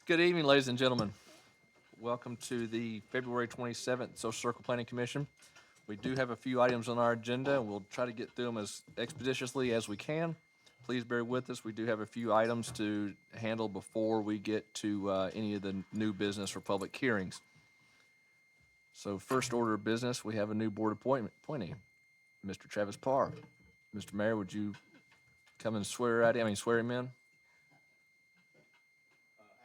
Good evening, ladies and gentlemen. Welcome to the February 27th Social Circle Planning Commission. We do have a few items on our agenda, and we'll try to get through them as expeditiously as we can. Please bear with us. We do have a few items to handle before we get to any of the new business for public hearings. So first order of business, we have a new board appointee, Mr. Travis Parr. Mr. Mayor, would you come and swear him in?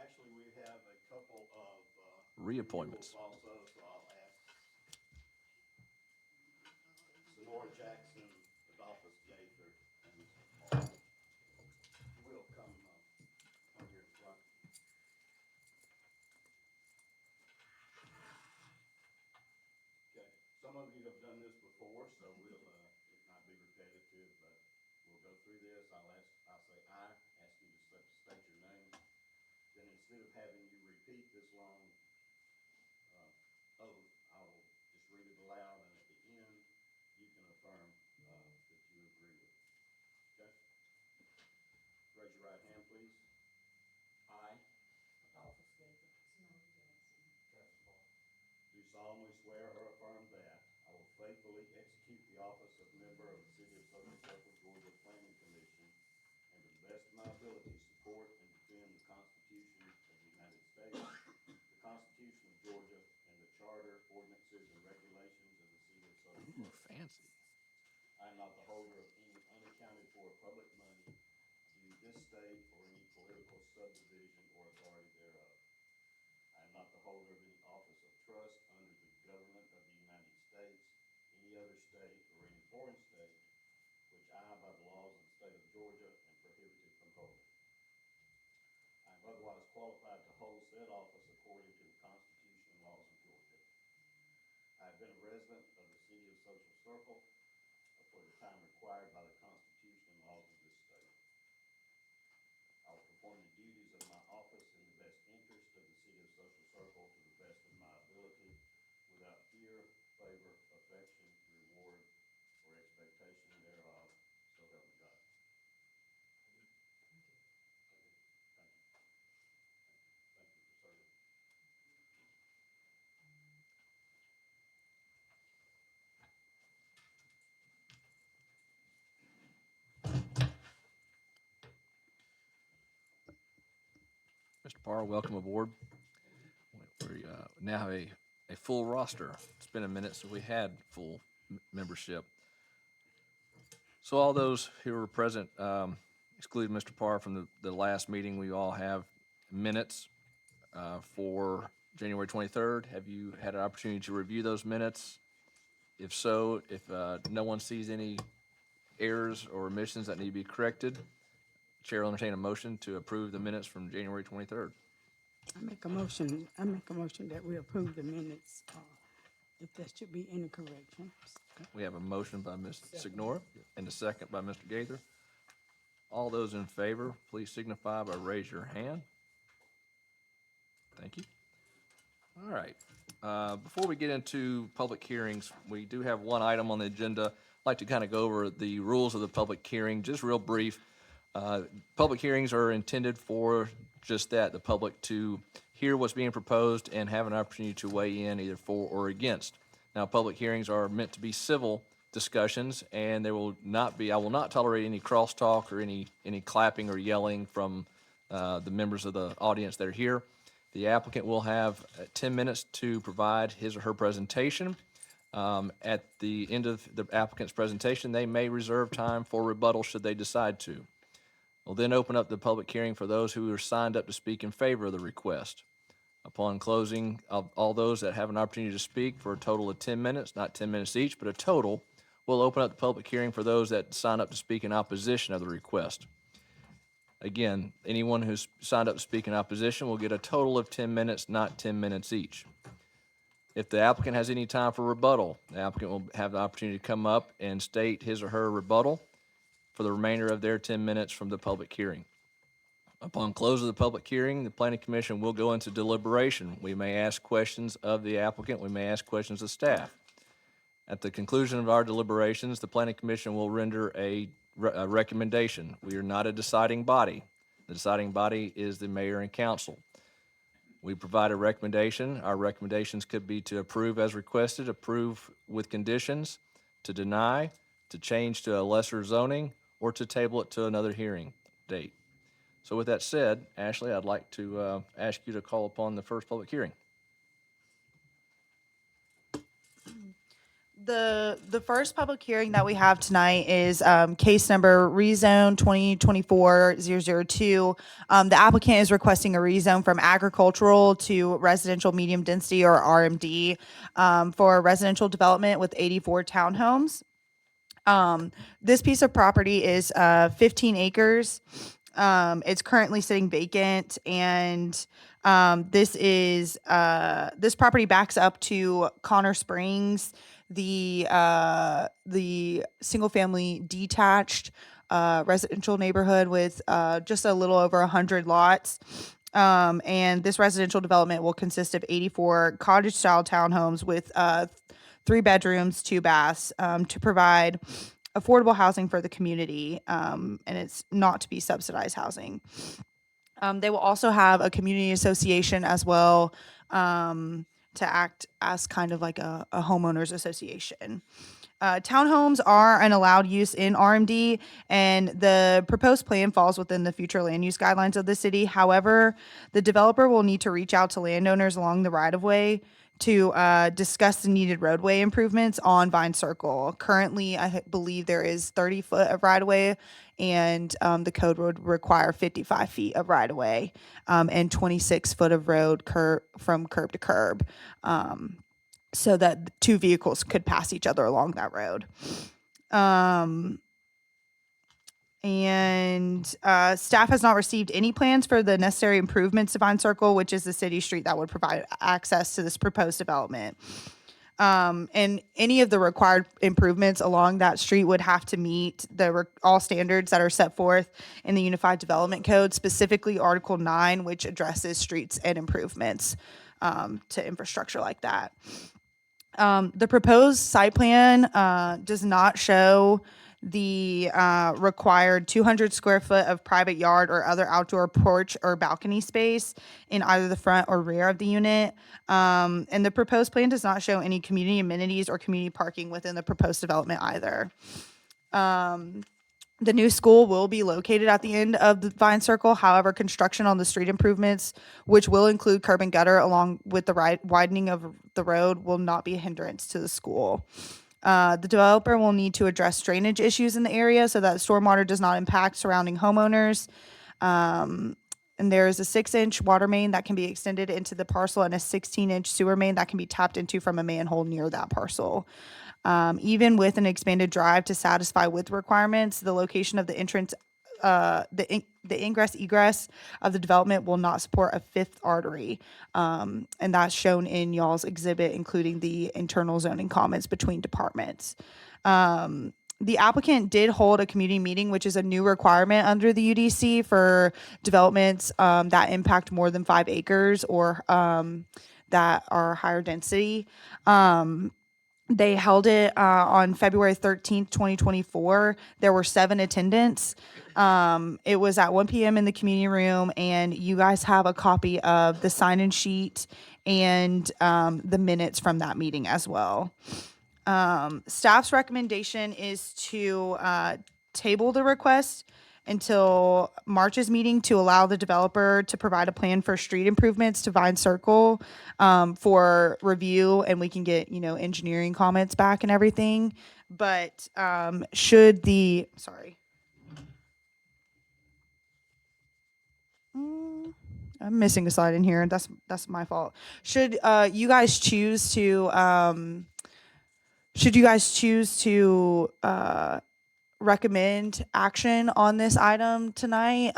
Actually, we have a couple of Reappointments. renewals also, so I'll ask Sonora Jackson, Adolphus Gaither, and Mr. Paul. Will come here in front. Okay, some of you have done this before, so we'll, it might be repetitive, but we'll go through this. I'll say I, ask you to state your name. Then instead of having you repeat this long oath, I will just read it aloud, and at the end, you can affirm that you agree with it. Okay? Raise your right hand, please. I Adolphus Gaither. Sonora Jackson. Travis Paul. Do solemnly swear or affirm that I will faithfully execute the office of member of the City of Social Circle, Georgia Planning Commission, and to the best of my ability support and defend the Constitution of the United States, the Constitution of Georgia, and the Charter, ordinances, and regulations of the City of Social Ooh, Circle. fancy. I am not the holder of any unaccounted for public money due this state or any political subdivision or authority thereof. I am not the holder of any office of trust under the government of the United States, any other state, or any foreign state, which I, by the laws of the state of Georgia, am prohibited from holding. I am otherwise qualified to hold said office according to the Constitution and laws of Georgia. I have been a resident of the City of Social Circle for the time required by the Constitution and laws of this state. I will perform the duties of my office in the best interest of the City of Social Circle to the best of my ability, without fear, favor, affection, reward, or expectation thereof, so help me God. Thank you. Thank you. Thank you. Thank you for serving. Mr. Parr, welcome aboard. We now have a full roster. It's been a minute since we had full membership. So all those who were present, excluding Mr. Parr from the last meeting, we all have minutes for January 23rd. Have you had an opportunity to review those minutes? If so, if no one sees any errors or omissions that need to be corrected, Chair will entertain a motion to approve the minutes from January 23rd. I make a motion that we approve the minutes, if there should be any corrections. We have a motion by Ms. Signora and a second by Mr. Gaither. All those in favor, please signify by raise your hand. Thank you. All right. Before we get into public hearings, we do have one item on the agenda. I'd like to kind of go over the rules of the public hearing, just real brief. Public hearings are intended for just that, the public to hear what's being proposed and have an opportunity to weigh in either for or against. Now, public hearings are meant to be civil discussions, and there will not be, I will not tolerate any crosstalk or any clapping or yelling from the members of the audience that are here. The applicant will have 10 minutes to provide his or her presentation. At the end of the applicant's presentation, they may reserve time for rebuttal should they decide to. We'll then open up the public hearing for those who are signed up to speak in favor of the request. Upon closing, all those that have an opportunity to speak for a total of 10 minutes, not 10 minutes each, but a total, we'll open up the public hearing for those that sign up to speak in opposition of the request. Again, anyone who's signed up to speak in opposition will get a total of 10 minutes, not 10 minutes each. If the applicant has any time for rebuttal, the applicant will have the opportunity to come up and state his or her rebuttal for the remainder of their 10 minutes from the public hearing. Upon close of the public hearing, the Planning Commission will go into deliberation. We may ask questions of the applicant. We may ask questions of staff. At the conclusion of our deliberations, the Planning Commission will render a recommendation. We are not a deciding body. The deciding body is the mayor and council. We provide a recommendation. Our recommendations could be to approve as requested, approve with conditions, to deny, to change to a lesser zoning, or to table it to another hearing date. So with that said, Ashley, I'd like to ask you to call upon the first public hearing. The first public hearing that we have tonight is case number rezone 2024-002. The applicant is requesting a rezone from agricultural to residential medium density, or RMD, for residential development with 84 townhomes. This piece of property is 15 acres. It's currently sitting vacant, and this property backs up to Connor Springs, the single family detached residential neighborhood with just a little over 100 lots. And this residential development will consist of 84 cottage style townhomes with 3 bedrooms, 2 baths, to provide affordable housing for the community, and it's not to be subsidized housing. They will also have a community association as well, to act as kind of like a homeowners association. Townhomes are an allowed use in RMD, and the proposed plan falls within the future land use guidelines of the city. However, the developer will need to reach out to landowners along the right-of-way to discuss the needed roadway improvements on Vine Circle. Currently, I believe there is 30 foot of right-of-way, and the code would require 55 feet of right-of-way, and 26 foot of road from curb to curb, so that 2 vehicles could pass each other along that road. Staff has not received any plans for the necessary improvements to Vine Circle, which is the city street that would provide access to this proposed development. And any of the required improvements along that street would have to meet all standards that are set forth in the Unified Development Code, specifically Article 9, which addresses streets and improvements to infrastructure like that. The proposed site plan does not show the required 200 square foot of private yard or other outdoor porch or balcony space in either the front or rear of the unit. And the proposed plan does not show any community amenities or community parking within the proposed development either. The new school will be located at the end of the Vine Circle. However, construction on the street improvements, which will include curb and gutter along with the widening of the road, will not be a hindrance to the school. The developer will need to address drainage issues in the area so that stormwater does not impact surrounding homeowners. And there is a 6-inch water main that can be extended into the parcel and a 16-inch sewer main that can be tapped into from a manhole near that parcel. Even with an expanded drive to satisfy width requirements, the location of the entrance, the ingress egress of the development will not support a 5th artery. And that's shown in y'all's exhibit, including the internal zoning comments between departments. The applicant did hold a community meeting, which is a new requirement under the UDC for developments that impact more than 5 acres or that are higher density. They held it on February 13th, 2024. There were 7 attendants. It was at 1 p.m. in the community room, and you guys have a copy of the sign-in sheet and the minutes from that meeting as well. Staff's recommendation is to table the request until March's meeting to allow the developer to provide a plan for street improvements to Vine Circle for review, and we can get, engineering comments back and everything. But I'm missing a slide in here, and that's my fault. Should you guys choose to recommend action on this item tonight,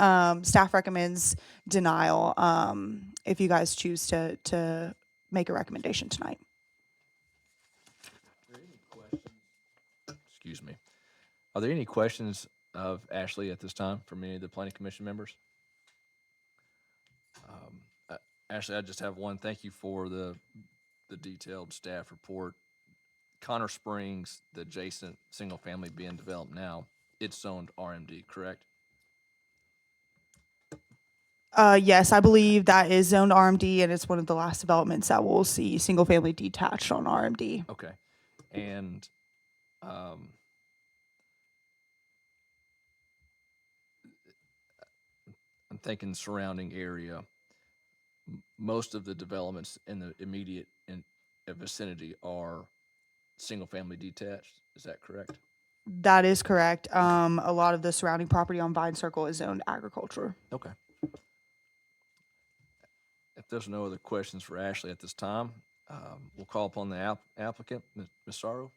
staff recommends denial if you guys choose to make a recommendation tonight. Excuse me. Are there any questions of Ashley at this time from any of the planning commission members? Ashley, I just have one. Thank you for the detailed staff report. Connor Springs, the adjacent single family being developed now, it's zoned RMD, correct? Yes, I believe that is zoned RMD, and it's one of the last developments that we'll see single-family detached on RMD. Okay. And, I'm thinking surrounding area, most of the developments in the immediate vicinity are single-family detached. Is that correct? That is correct. A lot of the surrounding property on Vine Circle is zoned agriculture. Okay. If there's no other questions for Ashley at this time, we'll call upon the applicant, Ms. Sorrow.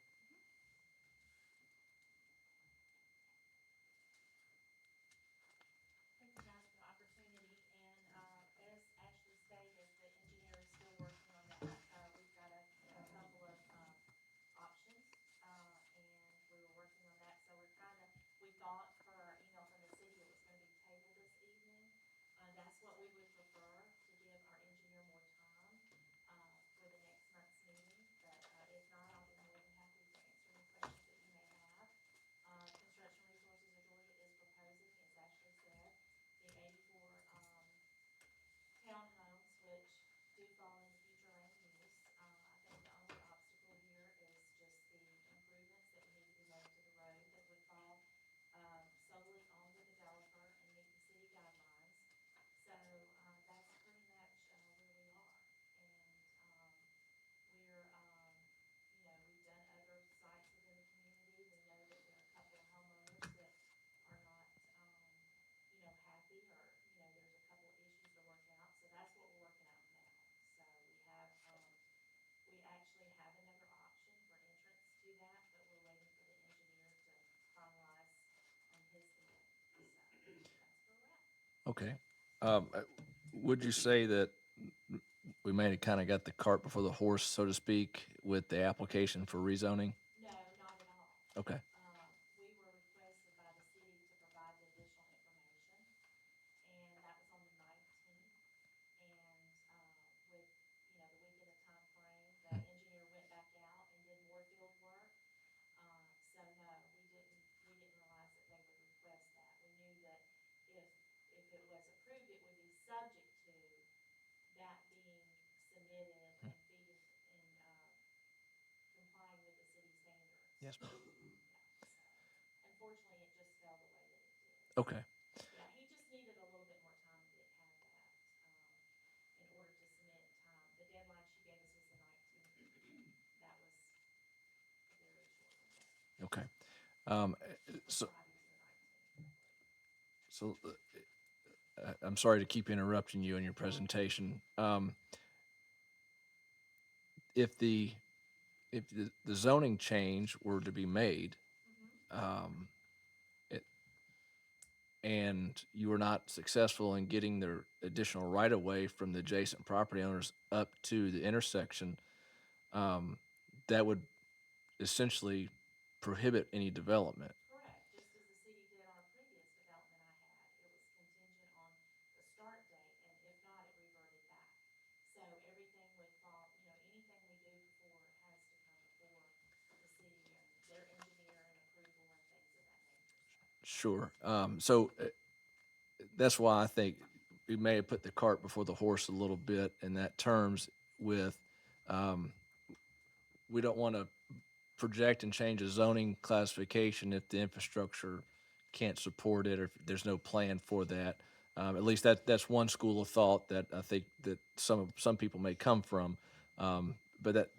Thank you guys for the opportunity, and, as Ashley stated, the engineer is still working on that. We've got a couple of, options, and we were working on that, so we thought for our email from the city, it was gonna be tabled this evening. That's what we would prefer, to give our engineer more time, for the next month's meeting, but, if not, I'll be more than happy to answer any questions that you may have. Construction Resources of Georgia is proposing, as Ashley said, the 84 townhomes, which do fall into future land use. I think the only obstacle here is just the improvements that would need to be made to the road that would fall solely on the developer and meet the city guidelines. So that's pretty much where we are. And we're, we've done other sites within the community. We know that there are a couple of homeowners that are not, happy, or, there's a couple of issues to work out. So that's what we're working out now. So we actually have another option for entrance to that, but we're waiting for the engineer to finalize on his end. So that's where we're at. Okay. Would you say that we may have kind of got the cart before the horse, so to speak, with the application for rezoning? No, not at all. Okay. We were requested by the city to provide the additional information, and that was on the 19th. And with, the weekend of time frame, the engineer went back out and did more field work. So no, we didn't realize that they would request that. We knew that if it was approved, it would be subject to that being submitted and feeding and complying with the city standards. Yes, ma'am. Yeah, so unfortunately, it just fell the way that it did. Okay. Yeah, he just needed a little bit more time to have that, in order to submit in time. The deadline she gave us was the 19th. That was a very short window, Okay. So, Friday to the 19th. so I'm sorry to keep interrupting you in your presentation. If the zoning change were to be made, it, and you were not successful in getting the additional right of way from the adjacent property owners up to the intersection, that would essentially prohibit any development. Correct, just as the city did on a previous development I had. It was contingent on the start date, and if not, it reverted back. So everything would fall, anything we do before has to come before the city and their engineer and approval and things of that nature. Sure. So that's why I think we may have put the cart before the horse a little bit in that terms with, we don't want to project and change a zoning classification if the infrastructure can't support it or if there's no plan for that. At least that's one school of thought that I think that some people may come from. But that,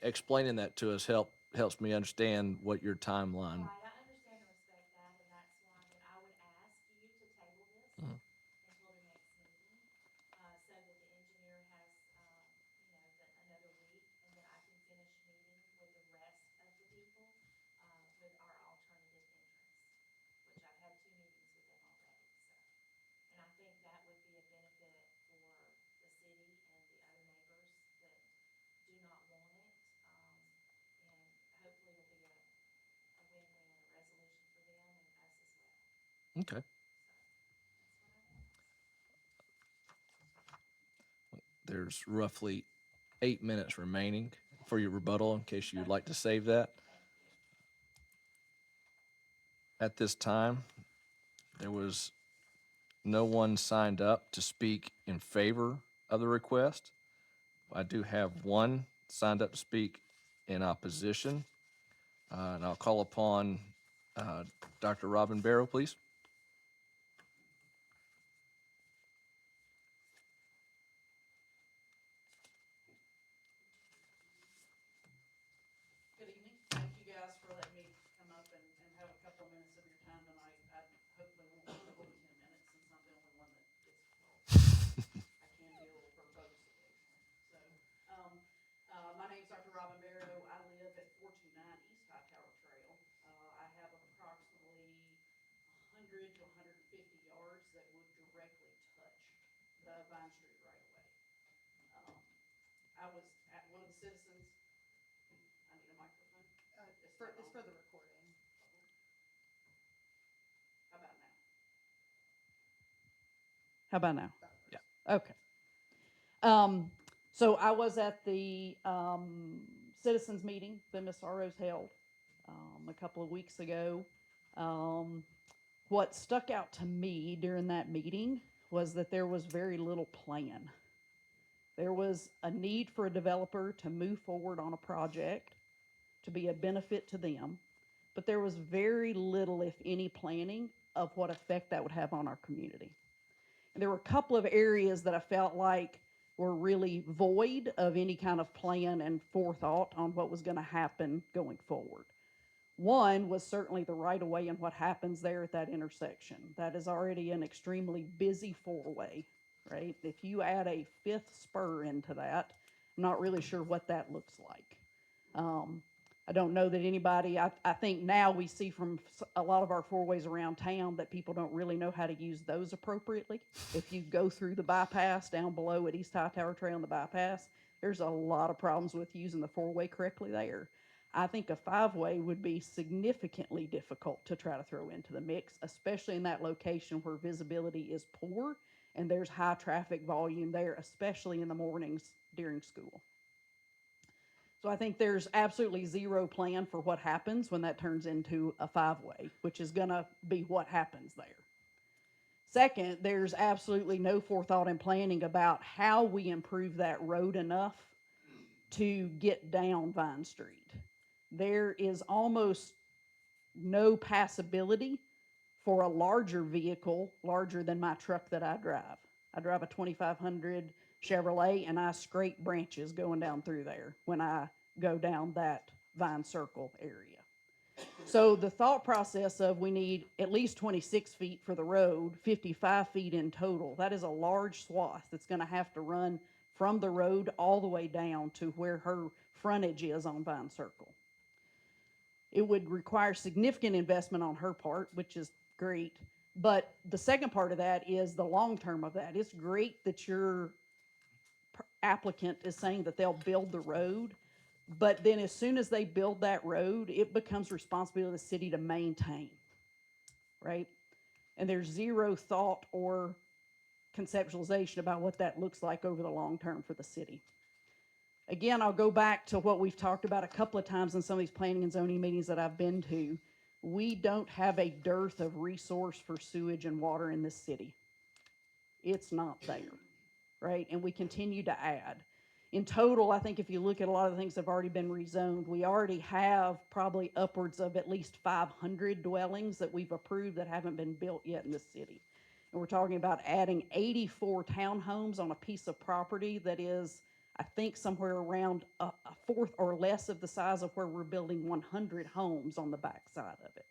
explaining that to us helps me understand what your timeline. Right, I understand and respect that, and that's why that I would ask you to table this until the next meeting, so that the engineer has, another week, and then I can finish meeting with the rest of the people, with our alternative entrance, which I've had 2 meetings with them already, so. And I think that would be a benefit for the city and the other neighbors that do not want it, and hopefully it'll be a win-win, a resolution for them and us as well. Okay. So that's what I ask. There's roughly 8 minutes remaining for your rebuttal in case you'd like to save that. Thank you. At this time, there was no one signed up to speak in favor of the request. I do have one signed up to speak in opposition. And I'll call upon Dr. Robin Barrow, please. Good evening. Thank you guys for letting me come up and have a couple of minutes of your time tonight. I hopefully won't go over 10 minutes since I'm the only one that gets I can be a little verbose occasionally. So, my name's Dr. Robin Barrow. I live at 429 East Hightower Trail. I have approximately 100 to 150 yards that would directly touch the Vine Street right away. I was at one of the citizens. I need a microphone. It's for the recording. How about now? How about now? Yeah. Okay. So I was at the citizens meeting that Ms. Sorrows held a couple of weeks ago. What stuck out to me during that meeting was that there was very little plan. There was a need for a developer to move forward on a project to be a benefit to them, but there was very little, if any, planning of what effect that would have on our community. And there were a couple of areas that I felt like were really void of any kind of plan and forethought on what was going to happen going forward. One was certainly the right of way and what happens there at that intersection. That is already an extremely busy four-way, right? If you add a fifth spur into that, I'm not really sure what that looks like. I don't know that anybody, I think now we see from a lot of our four-ways around town that people don't really know how to use those appropriately. If you go through the bypass down below at East Hightower Trail and the bypass, there's a lot of problems with using the four-way correctly there. I think a five-way would be significantly difficult to try to throw into the mix, especially in that location where visibility is poor and there's high traffic volume there, especially in the mornings during school. So I think there's absolutely zero plan for what happens when that turns into a five-way, which is gonna be what happens there. Second, there's absolutely no forethought and planning about how we improve that road enough to get down Vine Street. There is almost no passability for a larger vehicle, larger than my truck that I drive. I drive a 2500 Chevrolet and I scrape branches going down through there when I go down that Vine Circle area. So the thought process of we need at least 26 feet for the road, 55 feet in total, that is a large swath that's gonna have to run from the road all the way down to where her frontage is on Vine Circle. It would require significant investment on her part, which is great. But the second part of that is the long term of that. It's great that your applicant is saying that they'll build the road, but then as soon as they build that road, it becomes responsibility of the city to maintain, right? And there's zero thought or conceptualization about what that looks like over the long term for the city. Again, I'll go back to what we've talked about a couple of times in some of these planning and zoning meetings that I've been to. We don't have a dearth of resource for sewage and water in this city. It's not there, right? And we continue to add. In total, I think if you look at a lot of the things that have already been rezoned, we already have probably upwards of at least 500 dwellings that we've approved that haven't been built yet in the city. And we're talking about adding 84 townhomes on a piece of property that is, I think, somewhere around a fourth or less of the size of where we're building 100 homes on the backside of it.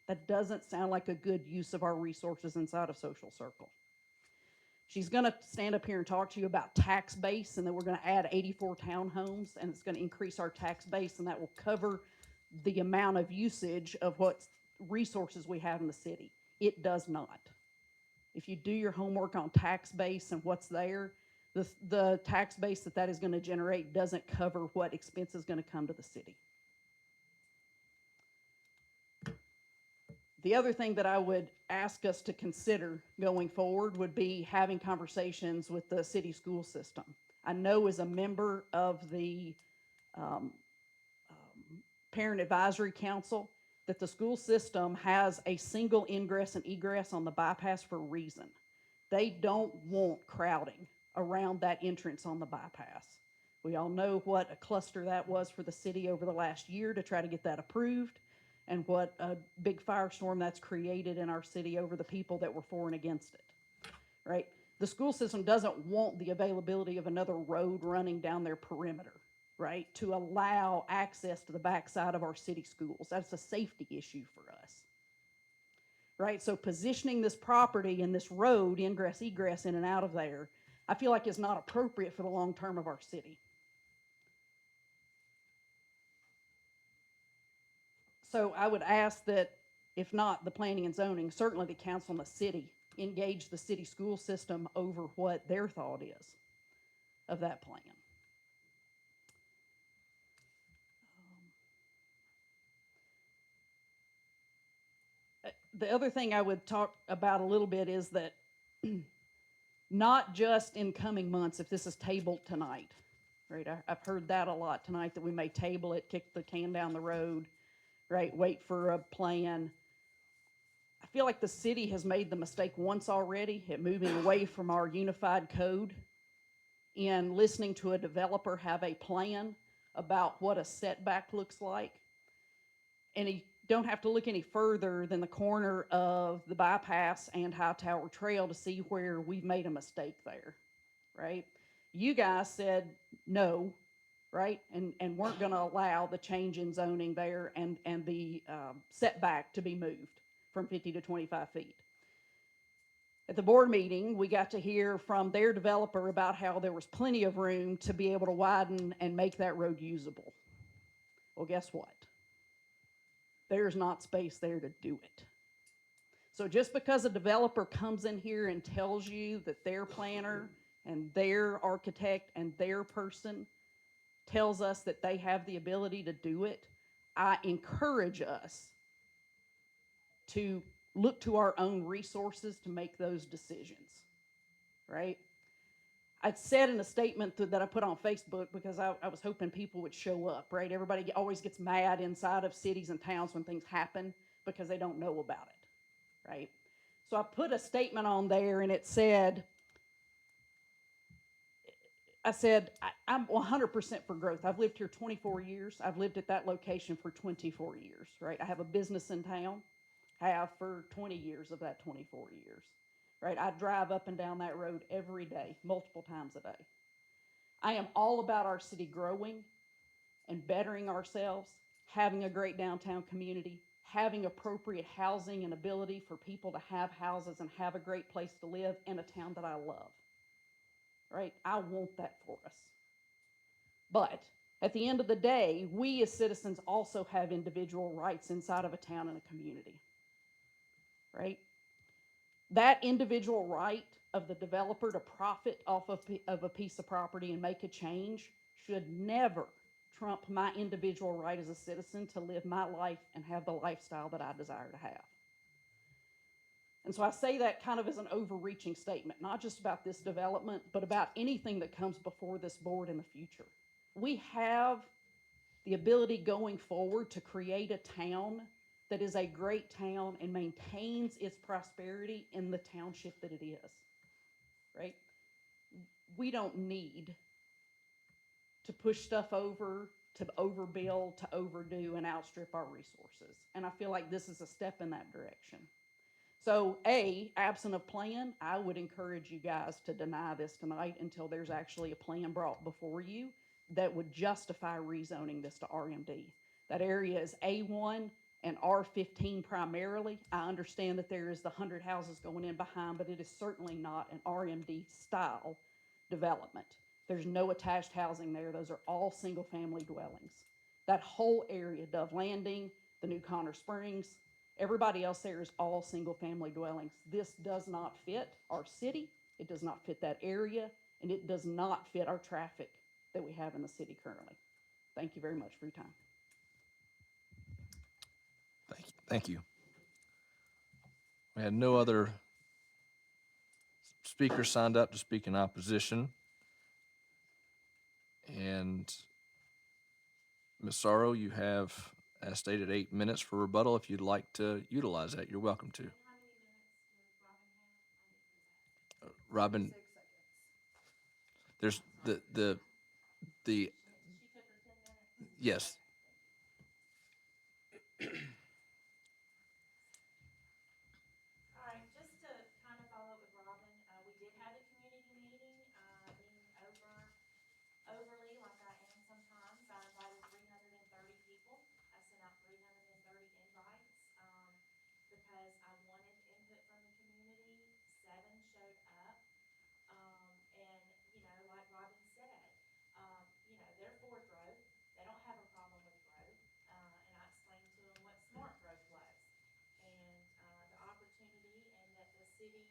That doesn't sound like a good use of our resources inside of Social Circle. She's gonna stand up here and talk to you about tax base and that we're gonna add 84 townhomes and it's gonna increase our tax base and that will cover the amount of usage of what resources we have in the city. It does not. If you do your homework on tax base and what's there, the tax base that is gonna generate doesn't cover what expense is gonna come to the city. The other thing that I would ask us to consider going forward would be having conversations with the city school system. I know as a member of the Parent Advisory Council that the school system has a single ingress and egress on the bypass for a reason. They don't want crowding around that entrance on the bypass. We all know what a cluster that was for the city over the last year to try to get that approved, and what a big firestorm that's created in our city over the people that were for and against it, right? The school system doesn't want the availability of another road running down their perimeter, right, to allow access to the backside of our city schools. That's a safety issue for us, right? So positioning this property and this road, ingress, egress, in and out of there, I feel like is not appropriate for the long term of our city. So I would ask that, if not the planning and zoning, certainly the council and the city engage the city school system over what their thought is of that plan. The other thing I would talk about a little bit is that not just in coming months, if this is tabled tonight, right? I've heard that a lot tonight, that we may table it, kick the can down the road, right? Wait for a plan. I feel like the city has made the mistake once already at moving away from our unified code and listening to a developer have a plan about what a setback looks like. And you don't have to look any further than the corner of the bypass and Hightower Trail to see where we've made a mistake there, right? You guys said no, right? And weren't gonna allow the change in zoning there and the setback to be moved from 50 to 25 feet. At the board meeting, we got to hear from their developer about how there was plenty of room to be able to widen and make that road usable. Well, guess what? There's not space there to do it. So just because a developer comes in here and tells you that their planner and their architect and their person tells us that they have the ability to do it, I encourage us to look to our own resources to make those decisions, right? I'd said in a statement that I put on Facebook, because I was hoping people would show up, right? Everybody always gets mad inside of cities and towns when things happen because they don't know about it, right? So I put a statement on there, and it said, I'm 100% for growth. I've lived here 24 years. I've lived at that location for 24 years, right? I have a business in town, have for 20 years of that 24 years, right? I drive up and down that road every day, multiple times a day. I am all about our city growing and bettering ourselves, having a great downtown community, having appropriate housing and ability for people to have houses and have a great place to live in a town that I love, right? I want that for us. But at the end of the day, we as citizens also have individual rights inside of a town and a community, right? That individual right of the developer to profit off of a piece of property and make a change should never trump my individual right as a citizen to live my life and have the lifestyle that I desire to have. And so I say that kind of as an overreaching statement, not just about this development, but about anything that comes before this board in the future. We have the ability going forward to create a town that is a great town and maintains its prosperity in the township that it is, right? We don't need to push stuff over, to overbuild, to overdo, and outstrip our resources. And I feel like this is a step in that direction. So, absent of plan, I would encourage you guys to deny this tonight until there's actually a plan brought before you that would justify rezoning this to RMD. That area is A1 and R15 primarily. I understand that there is the 100 houses going in behind, but it is certainly not an RMD style development. There's no attached housing there. Those are all single-family dwellings. That whole area, Dove Landing, the new Connor Springs, everybody else there is all single-family dwellings. This does not fit our city. It does not fit that area, and it does not fit our traffic that we have in the city currently. Thank you very much for your time. Thank you. We had no other speakers signed up to speak in opposition. And Ms. Sorrow, you have, as stated, 8 minutes for rebuttal. If you'd like to utilize that, you're welcome to. Robin, there's the, yes. All right, just to kind of follow up with Robin, we did have a community meeting, being overly like I am sometimes. I invited 330 people. I sent out 330 invites, because I wanted input from the community. 7 showed up. And, you know, like Robin said, they're for growth. They don't have a problem with growth. And I explained to them what smart growth was. And, the opportunity, and that the city,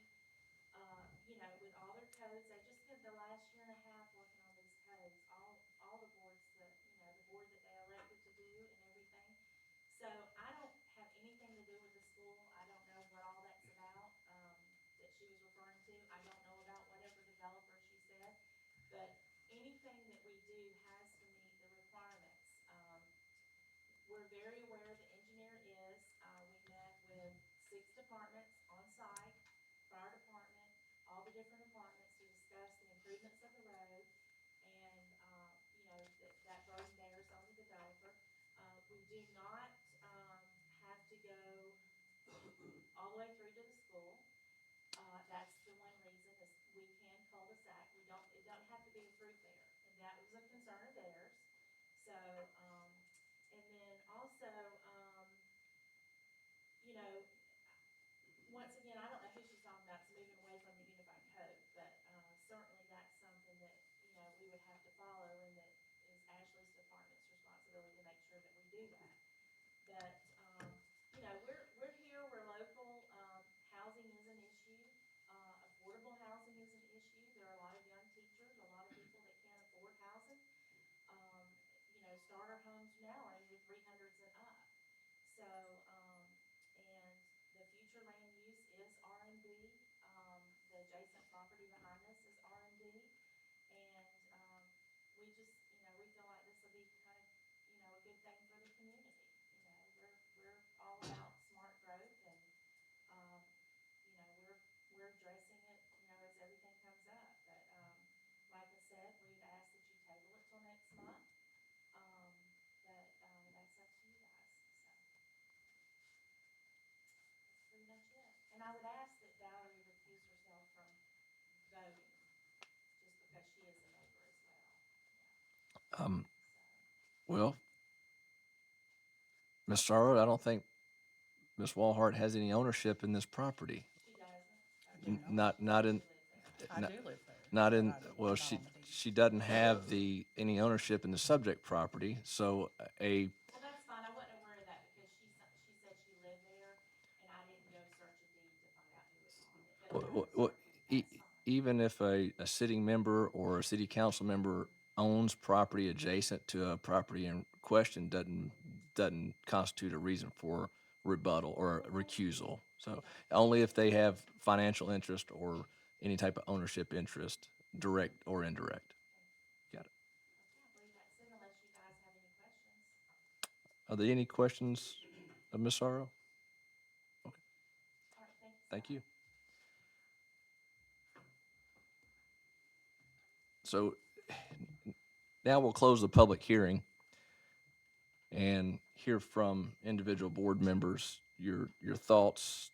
with all their codes, they just spent the last year and a half working on these codes, all the boards that, the board that they elected to do and everything. So I don't have anything to do with the school. I don't know what all that's about, that she was referring to. I don't know about whatever developer she said, but anything that we do has to meet the requirements. We're very aware the engineer is, we met with 6 departments on site, fire department, all the different departments to discuss the improvements of the road, and, that road bears on the developer. We do not, have to go all the way through to the school. That's the one reason is we can cul-de-sac. It don't have to be a fruit bear, and that was a concern of theirs. So, and then also, you know, once again, I don't know who she's talking about, it's moving away from the unified code, but, certainly that's something that, we would have to follow, and that is Ashley's department's responsibility to make sure that we do that. But, we're here, we're local, housing is an issue, affordable housing is an issue. There are a lot of young teachers, a lot of people that can't afford housing. Um, Starter homes now are in the 300s and up. So, and the future land use is R&D. The adjacent property behind us is R&D. And, we just, we feel like this will be kind of, a good thing for the community. We're all about smart growth, and, we're addressing it, as everything comes up. But, like I said, we'd ask that you table it till next month. But, that's up to you guys, so. That's pretty much it. And I would ask that Valerie recuse herself from voting, just because she is a neighbor as well. Yeah. Um, So, well, Ms. Sorrow, I don't think Ms. Walhart has any ownership in this property. she doesn't? Okay. Not in, I not- do live there. not in, but I don't- well, not she, on the deed. she doesn't have any ownership in the subject property, so Well, that's fine. I wasn't aware of that, because she said she lived there, and I didn't go search a deed to find out who was on it. But that's fine. even if a sitting member or a city council member owns property adjacent to a property in question, doesn't constitute a reason for rebuttal or recusal. So only if they have financial interest or any type of ownership interest, direct or indirect. Got it. Okay, I believe that's it, unless you guys have any questions. Are there any questions of Ms. Sorrow? All right, thank you. Thank you. So now we'll close the public hearing and hear from individual board members, your thoughts,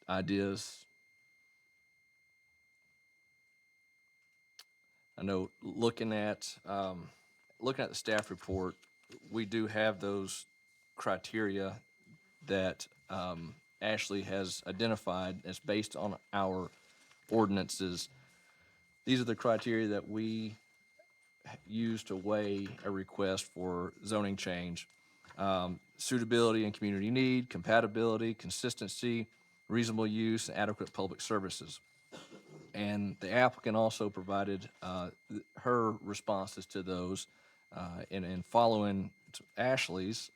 ideas. I know looking at the staff report, we do have those criteria that Ashley has identified as based on our ordinances. These are the criteria that we use to weigh a request for zoning change. Suitability and community need, compatibility, consistency, reasonable use, and adequate public services. And the applicant also provided her responses to those. And following Ashley's,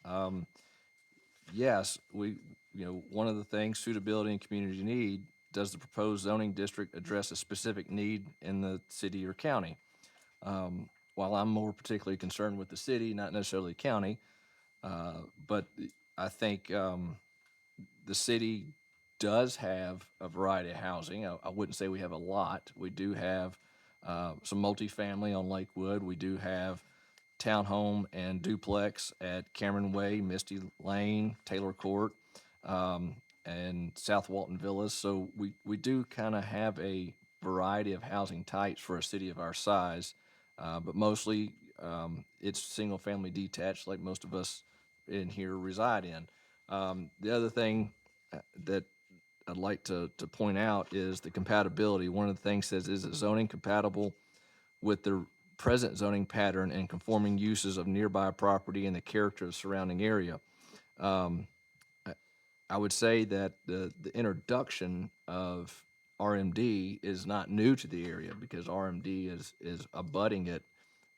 yes, one of the things, suitability and community need, does the proposed zoning district address a specific need in the city or county? While I'm more particularly concerned with the city, not necessarily county, but I think the city does have a variety of housing. I wouldn't say we have a lot. We do have some multifamily on Lakewood. We do have townhome and duplex at Cameron Way, Misty Lane, Taylor Court, and South Walton Villas. So we do kind of have a variety of housing types for a city of our size, but mostly it's single-family detached, like most of us in here reside in. The other thing that I'd like to point out is the compatibility. One of the things says, is it zoning compatible with the present zoning pattern and conforming uses of nearby property and the character of the surrounding area? I would say that the introduction of RMD is not new to the area because RMD is abutting it.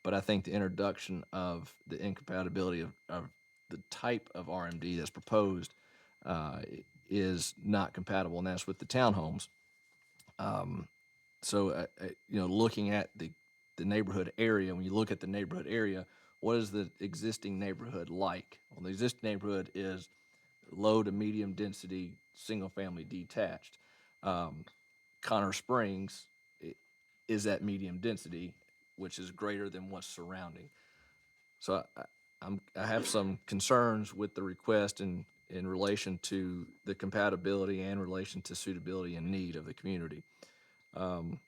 But I think the introduction of the incompatibility of the type of RMD that's proposed is not compatible, and that's with the townhomes. So, looking at the neighborhood area, when you look at the neighborhood area, what is the existing neighborhood like? Well, the existing neighborhood is low to medium density, single family detached. Connor Springs is at medium density, which is greater than what's surrounding. So I have some concerns with the request in relation to the compatibility and relation to suitability and need of the community. The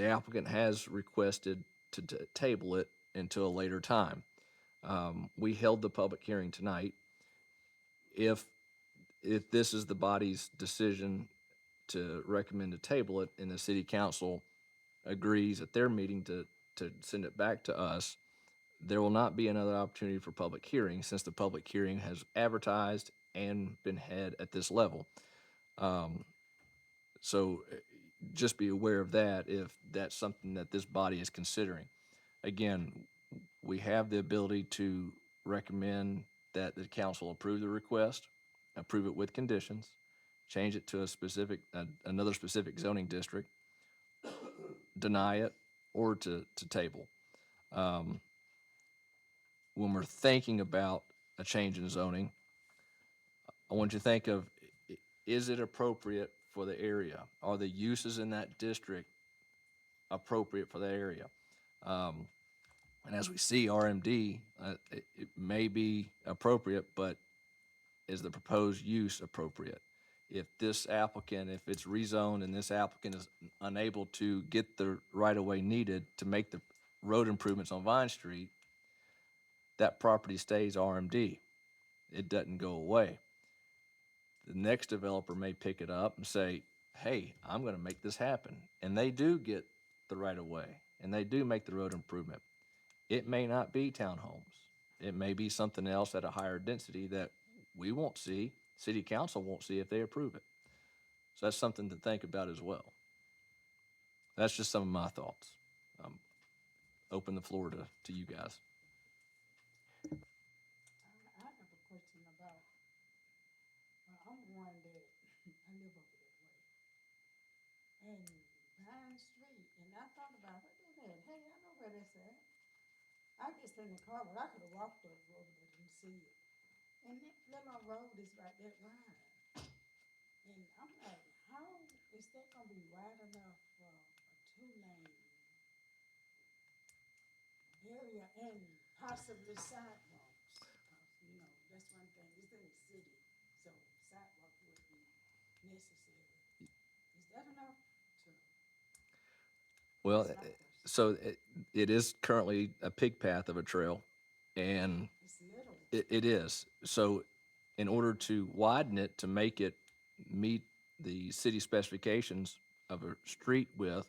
applicant has requested to table it until a later time. We held the public hearing tonight. If this is the body's decision to recommend to table it and the city council agrees at their meeting to send it back to us, there will not be another opportunity for public hearing since the public hearing has advertised and been had at this level. So just be aware of that if that's something that this body is considering. Again, we have the ability to recommend that the council approve the request, approve it with conditions, change it to a specific, another specific zoning district, deny it, or to table. When we're thinking about a change in zoning, I want you to think of, is it appropriate for the area? Are the uses in that district appropriate for the area? And as we see RMD, it may be appropriate, but is the proposed use appropriate? If this applicant, if it's rezoned and this applicant is unable to get the right-of-way needed to make the road improvements on Vine Street, that property stays RMD. It doesn't go away. The next developer may pick it up and say, hey, I'm gonna make this happen. And they do get the right-of-way, and they do make the road improvement. It may not be townhomes. It may be something else at a higher density that we won't see, city council won't see if they approve it. So that's something to think about as well. That's just some of my thoughts. Open the floor to you guys. I have a question about, I'm one that, I live over that way. And Vine Street, and I thought about, what is that? Hey, I know where that's at. I just in the car, but I could have walked over there and see it. And that little road is right there wide. And I'm like, how is that gonna be wide enough for a two-lane area and possibly sidewalks? 'Cause, that's one thing, it's in the city, so sidewalk would be necessary. Is that enough to, Well, that's my question. so it is currently a pig path of a trail, and It's little. it is. So in order to widen it, to make it meet the city specifications of a street width,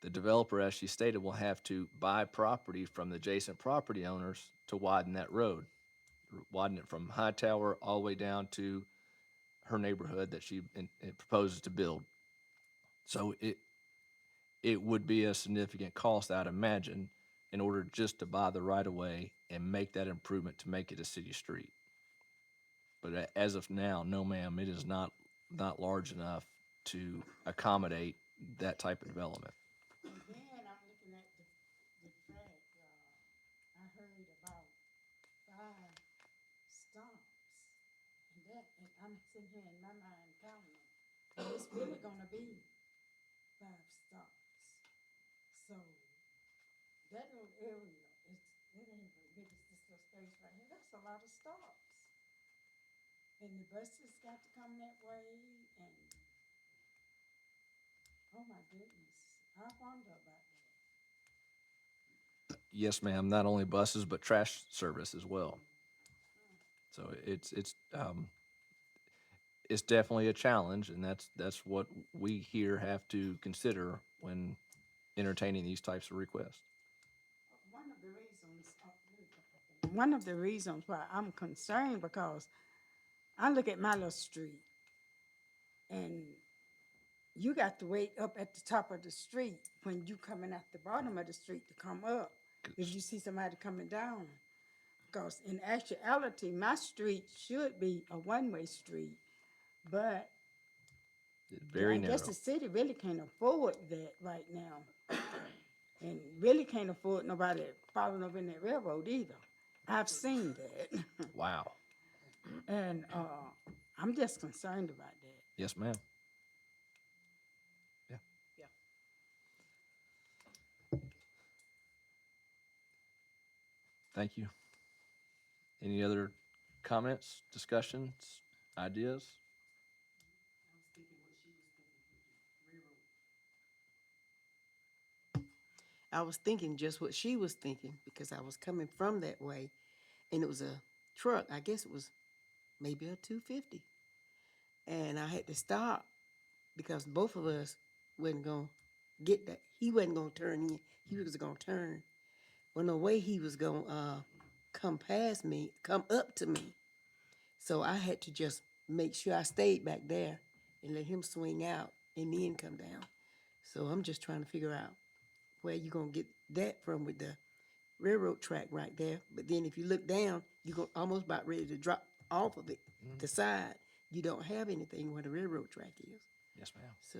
the developer, as she stated, will have to buy property from the adjacent property owners to widen that road. Widen it from Hightower all the way down to her neighborhood that she proposes to build. So it would be a significant cost, I'd imagine, in order just to buy the right of way and make that improvement to make it a city street. But as of now, no, ma'am, it is not large enough to accommodate that type of development. And then I'm looking at the fact, I heard about 5 stumps. And I'm sitting here in it's really gonna be 5 stops. So that little area is, it ain't as big as this little space right here. That's a lot of stops. And the buses got to come that way and, oh my goodness, I wonder about that. Yes, ma'am, not only buses, but trash service as well. So it's definitely a challenge, and that's what we here have to consider when entertaining these types of requests. One of the reasons why I'm concerned, because I look at my little street and you got to wait up at the top of the street when you coming at the bottom of the street to come up, if you see somebody coming down. Because in actuality, my street should be a one-way street, but Very I guess narrow. the city really can't afford that right now. And really can't afford nobody falling over in that railroad either. I've seen that. Wow. And, I'm just concerned about that. Yes, ma'am. Yeah. Yeah. Thank you. Any other comments, discussions, ideas? I was thinking just what she was thinking because I was coming from that way and it was a truck. I guess it was maybe a 250. And I had to stop because both of us wasn't going to get that. He wasn't going to turn in. He was going to turn. Well, no way he was going to come past me, come up to me. So I had to just make sure I stayed back there and let him swing out and then come down. So I'm just trying to figure out where you gonna get that from with the railroad track right there. But then if you look down, you're almost about ready to drop off of it, the side. You don't have anything where the railroad track is. Yes, ma'am. So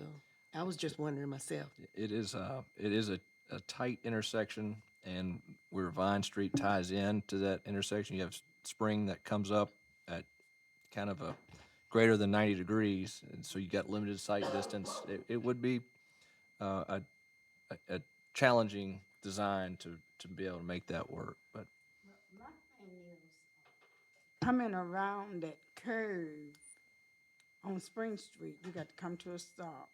I was just wondering myself. It is a tight intersection, and where Vine Street ties in to that intersection, you have Spring that comes up at kind of a greater than 90 degrees, and so you got limited sight distance. It would be a challenging design to be able to make that work, but My thing is, coming around that curve on Spring Street, you got to come to a stop.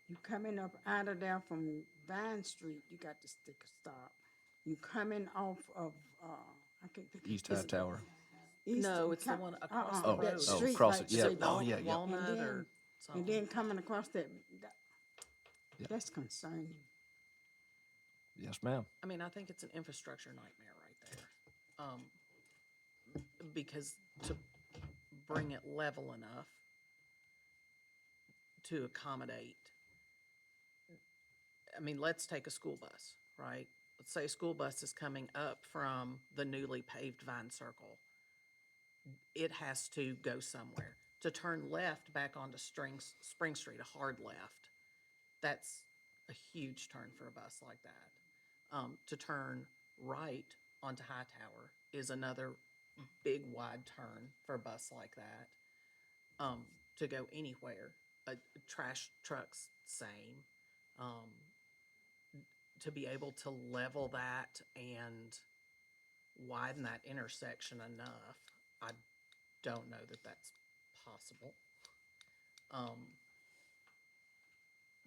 You coming up out of there from Vine Street, you got to stick a stop. You coming off of, I can't think. East High Tower. No, you it's the come- one across the Oh, that road. street across right it, yeah. there. Oh, yeah, yeah. Walnut And or And something. then coming across that, Yeah. that's concerning. Yes, ma'am. I mean, I think it's an infrastructure nightmare right there. Because to bring it level enough to accommodate, I mean, let's take a school bus, right? Let's say a school bus is coming up from the newly paved Vine Circle. It has to go somewhere. To turn left back onto Spring Street, a hard left, that's a huge turn for a bus like that. To turn right onto Hightower is another big wide turn for a bus like that. To go anywhere, trash trucks, same. To be able to level that and widen that intersection enough, I don't know that that's possible.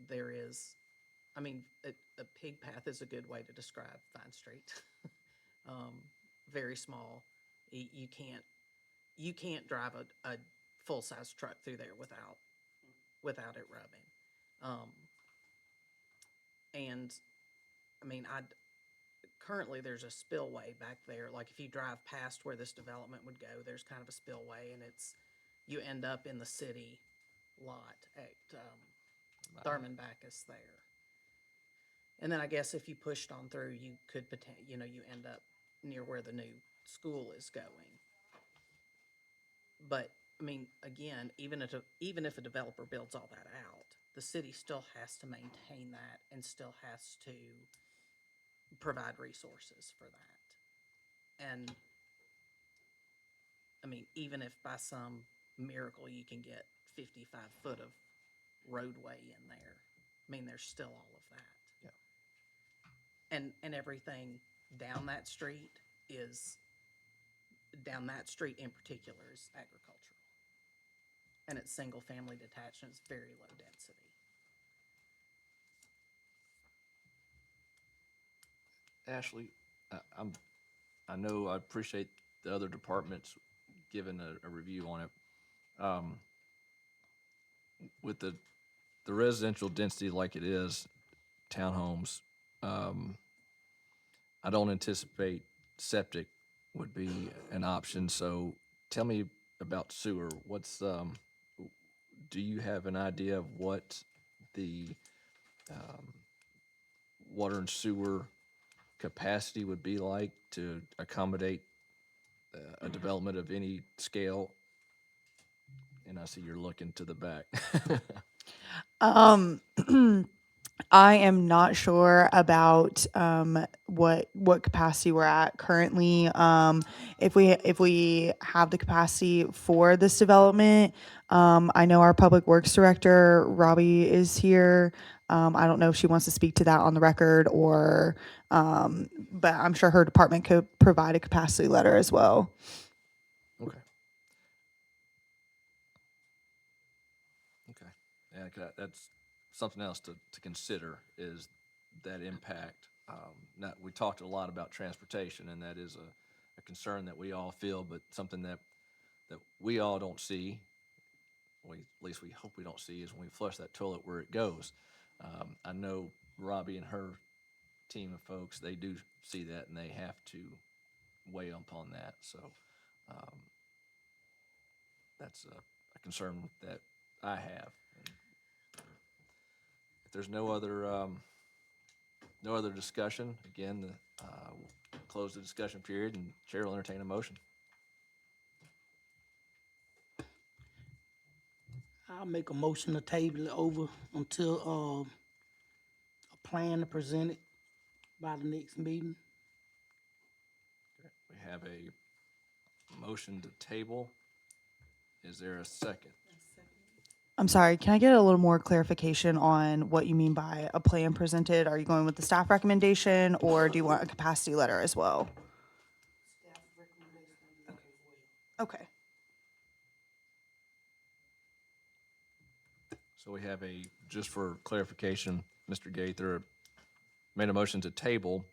There is, I mean, a pig path is a good way to describe Vine Street. Very small. You can't drive a full-size truck through there without it rubbing. And, I mean, currently there's a spillway back there. Like if you drive past where this development would go, there's kind of a spillway and you end up in the city lot at, Thurman Backus there. And then I guess if you pushed on through, you could you end up near where the new school is going. But, I mean, again, even if a developer builds all that out, the city still has to maintain that and still has to provide resources for that. And, I mean, even if by some miracle you can get 55 foot of roadway in there. I mean, there's still all of that. Yeah. And everything down that street in particular is agricultural. And it's single-family detached and it's very low density. Ashley, I know, I appreciate the other departments giving a review on it. With the residential density like it is, townhomes, I don't anticipate septic would be an option, so tell me about sewer. Do you have an idea of what the, water and sewer capacity would be like to accommodate a development of any scale? And I see you're looking to the back. I am not sure about what capacity we're at currently. If we have the capacity for this development, I know our public works director Robbie is here. I don't know if she wants to speak to that on the record or, but I'm sure her department could provide a capacity letter as well. Okay. Okay. Yeah, 'cause that's something else to consider is that impact. Now, we talked a lot about transportation, and that is a concern that we all feel, but something that we all don't see, at least we hope we don't see, is when we flush that toilet where it goes. I know Robbie and her team of folks, they do see that, and they have to weigh upon that. So that's a concern that I have. If there's no other discussion, again, we'll close the discussion period, and Chair will entertain a motion. I'll make a motion to table it over until, a plan is presented by the next meeting. We have a motion to table. Is there a second? I'm sorry, can I get a little more clarification on what you mean by a plan presented? Are you going with the staff recommendation or do you want a capacity letter as well? Okay. So we have just for clarification, Mr. Gaither made a motion to table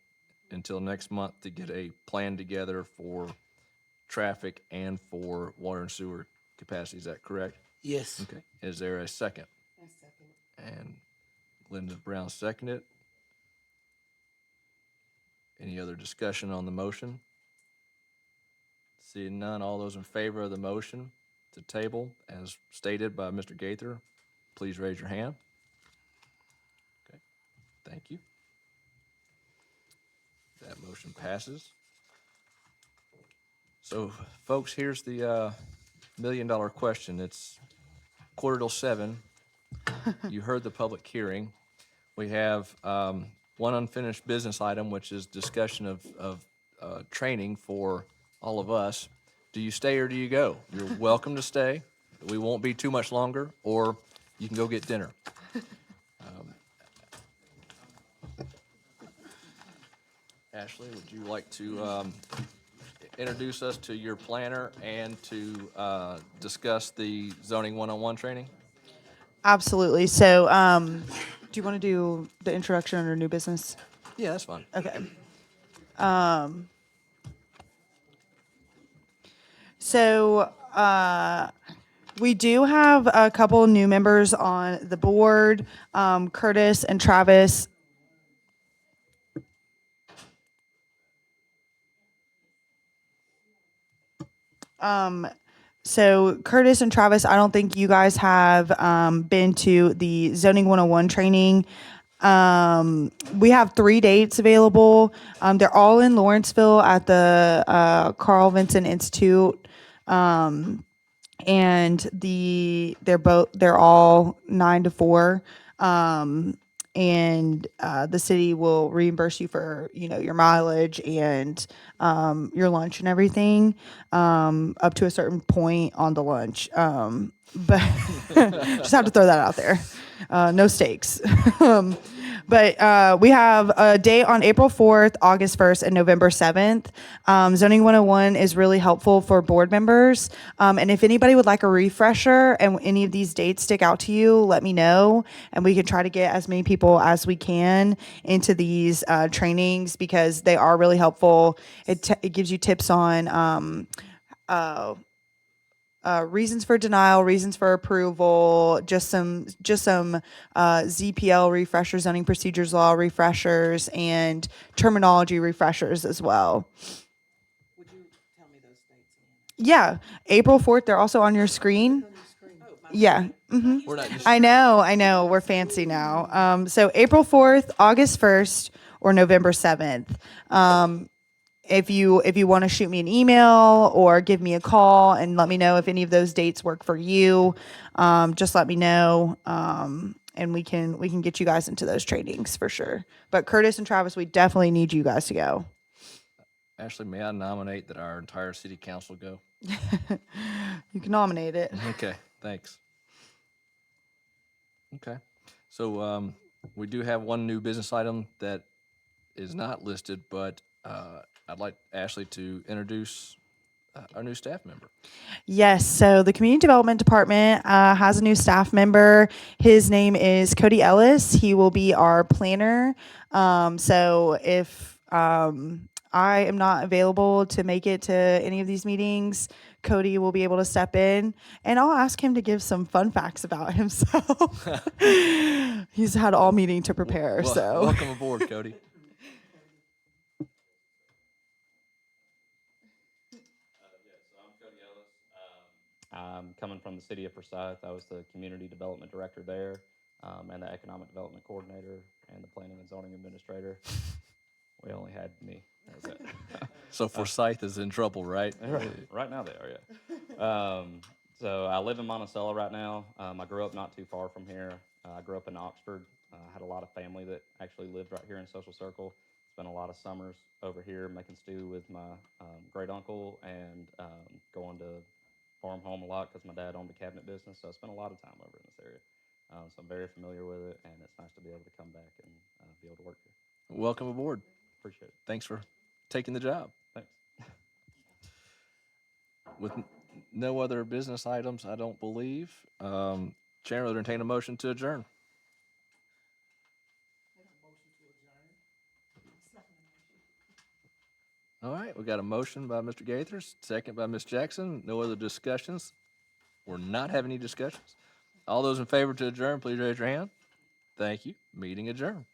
until next month to get a plan together for traffic and for water and sewer capacity. Is that correct? Yes. Okay. Is there a second? I second it. And Linda Brown seconded. Any other discussion on the motion? Seeing none, all those in favor of the motion to table as stated by Mr. Gaither, please raise your hand. Okay, thank you. That motion passes. So, folks, here's the million-dollar question. It's 6:45. You heard the public hearing. We have one unfinished business item, which is discussion of training for all of us. Do you stay or do you go? You're welcome to stay. We won't be too much longer, or you can go get dinner. Ashley, would you like to introduce us to your planner and to discuss the zoning 101 training? Absolutely. So, do you want to do the introduction under new business? Yeah, that's fine. Okay. So, we do have a couple new members on the board, Curtis and Travis. So Curtis and Travis, I don't think you guys have been to the Zoning 101 training. We have 3 dates available. They're all in Lawrenceville at the Carl Vinson Institute. And they're all 9 to 4. and the city will reimburse you for your mileage and your lunch and everything up to a certain point on the lunch. But just have to throw that out there. No stakes. But we have a date on April 4th, August 1st, and November 7th. Zoning 101 is really helpful for board members. And if anybody would like a refresher and any of these dates stick out to you, let me know. And we can try to get as many people as we can into these trainings because they are really helpful. It gives you tips on reasons for denial, reasons for approval, just some ZPL refreshers, zoning procedures law refreshers, and terminology refreshers as well. Would you tell me those dates again? Yeah, April 4th. They're also on your screen. Yeah. We're not just, I know. We're fancy now. So April 4th, August 1st, or November 7th. If you want to shoot me an email or give me a call and let me know if any of those dates work for you, just let me know, and we can get you guys into those trainings for sure. But Curtis and Travis, we definitely need you guys to go. Ashley, may I nominate that our entire city council go? You can nominate it. Okay, thanks. Okay, so we do have one new business item that is not listed, but I'd like Ashley to introduce our new staff member. Yes, so the Community Development Department has a new staff member. His name is Cody Ellis. He will be our planner. So if I am not available to make it to any of these meetings, Cody will be able to step in, and I'll ask him to give some fun facts about himself. He's had all meeting to prepare, Well, so. welcome aboard, Cody. I'm coming from the city of Forsyth. I was the community development director there, and the economic development coordinator and the planning and zoning administrator. We only had me. That was it. So Forsyth is in trouble, right? Right now they are, yeah. So I live in Monticello right now. I grew up not too far from here. I grew up in Oxford. I had a lot of family that actually lived right here in Social Circle. Spent a lot of summers over here making stew with my great uncle and going to farm home a lot because my dad owned a cabinet business. So I spent a lot of time over in this area. So I'm very familiar with it, and it's nice to be able to come back and be able to work here. Welcome aboard. Appreciate it. Thanks for taking the job. Thanks. With no other business items, I don't believe. Chair will entertain a motion to adjourn. All right, we got a motion by Mr. Gaithers, second by Ms. Jackson. No other discussions? We're not having any discussions. All those in favor to adjourn, please raise your hand. Thank you. Meeting adjourned.